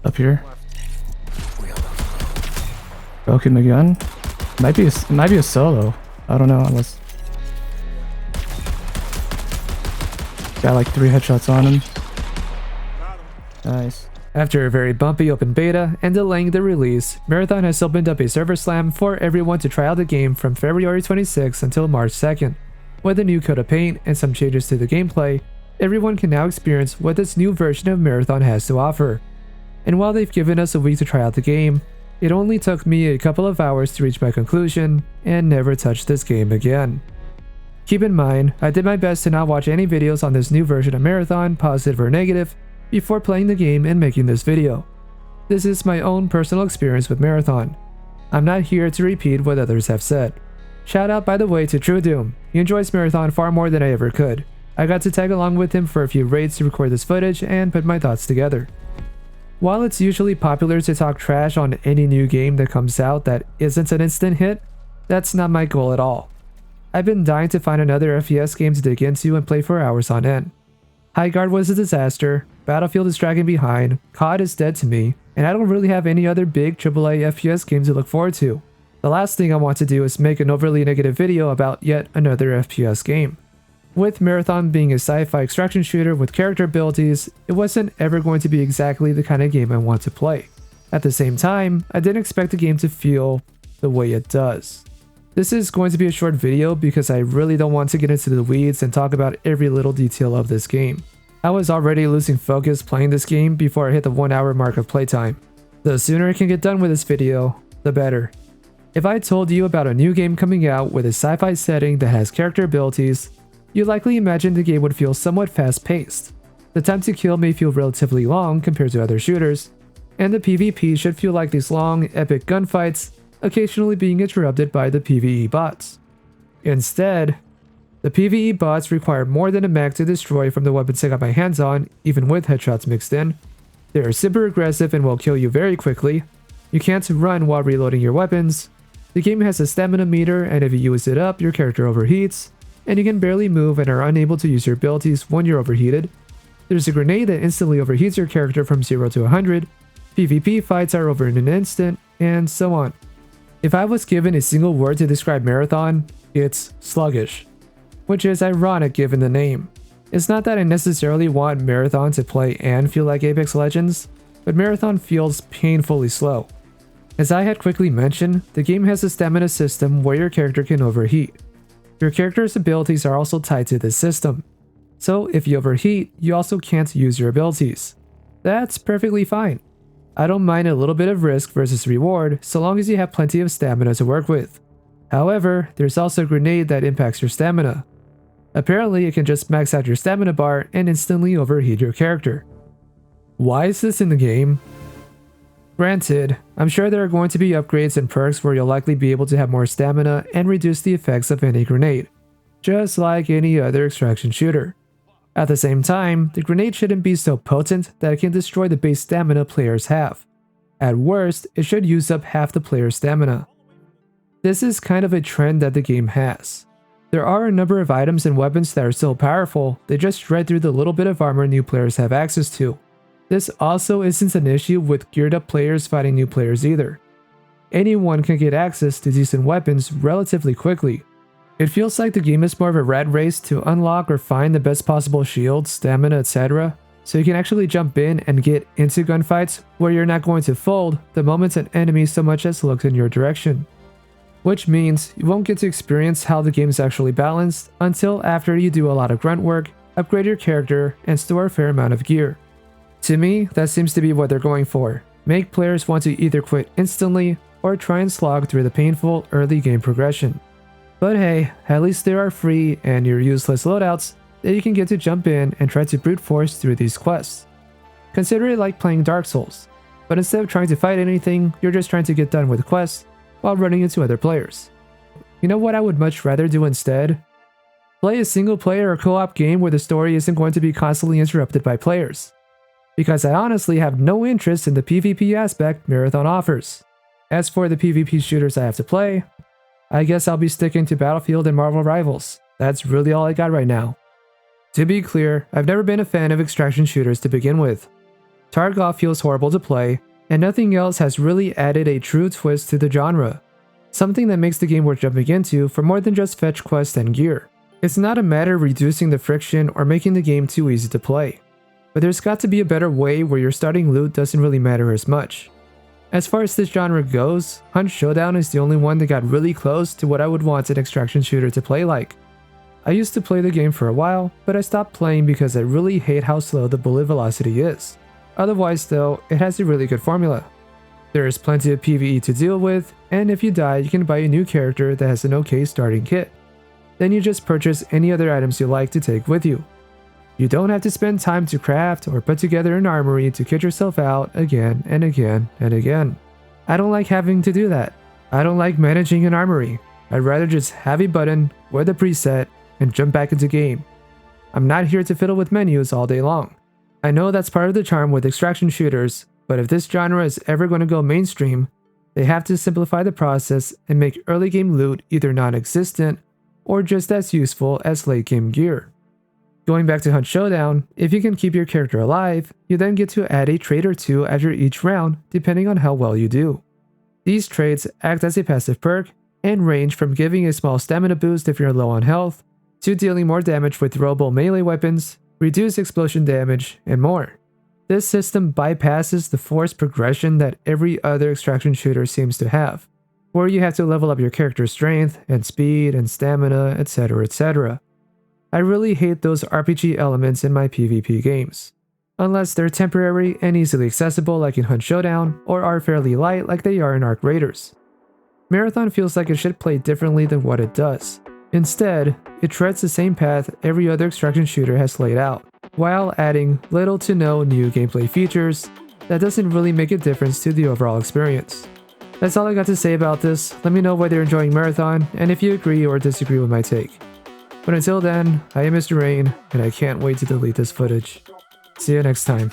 Up here. Broken the gun. Might be a solo. I don't know unless. Got like 3 headshots on him. Nice. After a very bumpy open beta and delaying the release, Marathon has opened up a server slam for everyone to try out the game from February 26 until March 2nd. With a new coat of paint and some changes to the gameplay, everyone can now experience what this new version of Marathon has to offer. And while they've given us a week to try out the game, it only took me a couple of hours to reach my conclusion and never touch this game again. Keep in mind, I did my best to not watch any videos on this new version of Marathon, positive or negative, before playing the game and making this video. This is my own personal experience with Marathon. I'm not here to repeat what others have said. Shout out by the way to True Doom. He enjoys Marathon far more than I ever could. I got to tag along with him for a few raids to record this footage and put my thoughts together. While it's usually popular to talk trash on any new game that comes out that isn't an instant hit, that's not my goal at all. I've been dying to find another FPS game to dig into and play for hours on end. Highguard was a disaster, Battlefield is dragging behind, COD is dead to me, and I don't really have any other big AAA FPS game to look forward to. The last thing I want to do is make an overly negative video about yet another FPS game. With Marathon being a sci-fi extraction shooter with character abilities, it wasn't ever going to be exactly the kind of game I want to play. At the same time, I didn't expect the game to feel the way it does. This is going to be a short video because I really don't want to get into the weeds and talk about every little detail of this game. I was already losing focus playing this game before I hit the 1 hour mark of playtime. The sooner I can get done with this video, the better. If I told you about a new game coming out with a sci-fi setting that has character abilities, you'd likely imagine the game would feel somewhat fast-paced. The time to kill may feel relatively long compared to other shooters, and the PvP should feel like these long, epic gunfights, occasionally being interrupted by the PvE bots. Instead, the PvE bots require more than a mag to destroy from the weapons I got my hands on, even with headshots mixed in. They are super aggressive and will kill you very quickly. You can't run while reloading your weapons. The game has a stamina meter, and if you use it up, your character overheats, and you can barely move and are unable to use your abilities when you're overheated. There's a grenade that instantly overheats your character from 0 to 100. PvP fights are over in an instant, and so on. If I was given a single word to describe Marathon, it's sluggish. Which is ironic given the name. It's not that I necessarily want Marathon to play and feel like Apex Legends, but Marathon feels painfully slow. As I had quickly mentioned, the game has a stamina system where your character can overheat. Your character's abilities are also tied to this system. So if you overheat, you also can't use your abilities. That's perfectly fine. I don't mind a little bit of risk versus reward so long as you have plenty of stamina to work with. However, there's also a grenade that impacts your stamina. Apparently, it can just max out your stamina bar and instantly overheat your character. Why is this in the game? Granted, I'm sure there are going to be upgrades and perks where you'll likely be able to have more stamina and reduce the effects of any grenade, just like any other extraction shooter. At the same time, the grenade shouldn't be so potent that it can destroy the base stamina players have. At worst, it should use up half the player's stamina. This is kind of a trend that the game has. There are a number of items and weapons that are so powerful, they just shred through the little bit of armor new players have access to. This also isn't an issue with geared up players fighting new players either. Anyone can get access to decent weapons relatively quickly. It feels like the game is more of a rat race to unlock or find the best possible shields, stamina, etc. So you can actually jump in and get into gunfights where you're not going to fold the moment an enemy so much as looks in your direction. Which means you won't get to experience how the game is actually balanced until after you do a lot of grunt work, upgrade your character, and store a fair amount of gear. To me, that seems to be what they're going for. Make players want to either quit instantly or try and slog through the painful early game progression. But hey, at least there are free and near useless loadouts that you can get to jump in and try to brute force through these quests. Consider it like playing Dark Souls, but instead of trying to fight anything, you're just trying to get done with quests while running into other players. You know what I would much rather do instead? Play a single player or co-op game where the story isn't going to be constantly interrupted by players. Because I honestly have no interest in the PvP aspect Marathon offers. As for the PvP shooters I have to play, I guess I'll be sticking to Battlefield and Marvel Rivals. That's really all I got right now. To be clear, I've never been a fan of extraction shooters to begin with. Tarkov feels horrible to play, and nothing else has really added a true twist to the genre. Something that makes the game worth jumping into for more than just fetch quests and gear. It's not a matter of reducing the friction or making the game too easy to play, but there's got to be a better way where your starting loot doesn't really matter as much. As far as this genre goes, Hunt Showdown is the only one that got really close to what I would want an extraction shooter to play like. I used to play the game for a while, but I stopped playing because I really hate how slow the bullet velocity is. Otherwise though, it has a really good formula. There is plenty of PvE to deal with, and if you die you can buy a new character that has an okay starting kit. Then you just purchase any other items you like to take with you. You don't have to spend time to craft or put together an armory to kit yourself out again and again and again. I don't like having to do that. I don't like managing an armory. I'd rather just have a button, wear the preset, and jump back into game. I'm not here to fiddle with menus all day long. I know that's part of the charm with extraction shooters, but if this genre is ever going to go mainstream, they have to simplify the process and make early game loot either non-existent or just as useful as late game gear. Going back to Hunt Showdown, if you can keep your character alive, you then get to add a trait or two after each round depending on how well you do. These traits act as a passive perk and range from giving a small stamina boost if you're low on health, to dealing more damage with throwable melee weapons, reduce explosion damage, and more. This system bypasses the forced progression that every other extraction shooter seems to have, where you have to level up your character's strength and speed and stamina, etc, etc. I really hate those RPG elements in my PvP games. Unless they're temporary and easily accessible like in Hunt Showdown, or are fairly light like they are in Arc Raiders. Marathon feels like it should play differently than what it does. Instead, it treads the same path every other extraction shooter has laid out, while adding little to no new gameplay features that doesn't really make a difference to the overall experience. That's all I got to say about this. Let me know whether you're enjoying Marathon and if you agree or disagree with my take. But until then, I am Mr. Rain, and I can't wait to delete this footage. See you next time.